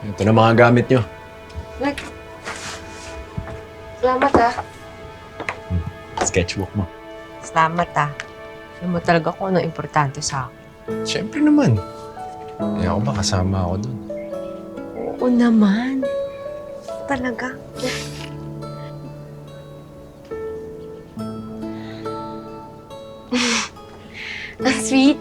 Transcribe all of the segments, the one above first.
Ito na mga gamit nyo. Like, salamat ah. Sketchbook mo. Salamat ah. Alam mo talaga kung ano importante sa akin. Siyempre naman. Eh ako ba kasama ako dun? Oo naman. Talaga. Ang sweet.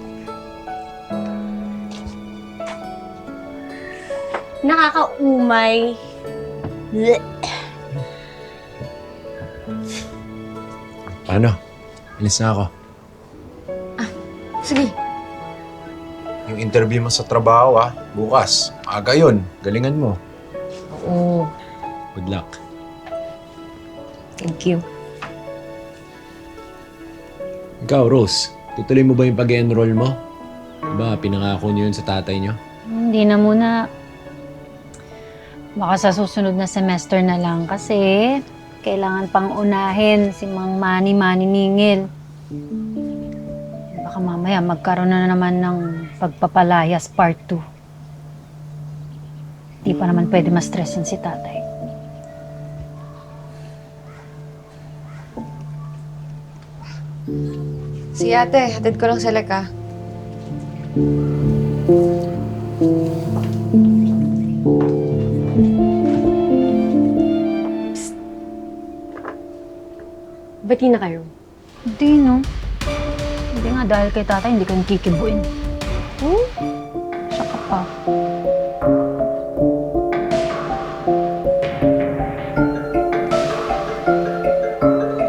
Nakakaumay. Blech. Paano? Alis na ako. Sige. Yung interview mo sa trabaho bukas. Aga yun. Galingan mo. Oo. Good luck. Thank you. Ikaw, Rose, tutuloy mo ba yung pag-enroll mo? Diba, pinangako niyo yun sa tatay niyo? Hindi na muna. Baka sa susunod na semester na lang kasi kailangan pang unahin si Mang Mani Ningil. Baka mamaya magkaroon na naman ng pagpapalayas part 2. Di pa naman pwede ma-stressin si tatay. Sige ate, hatid ko lang sila ka. Psst. Ba't di na kayo? Hindi, no? Hindi nga dahil kay tatay, hindi ka kikibuin. Hmm? Siya ka pa.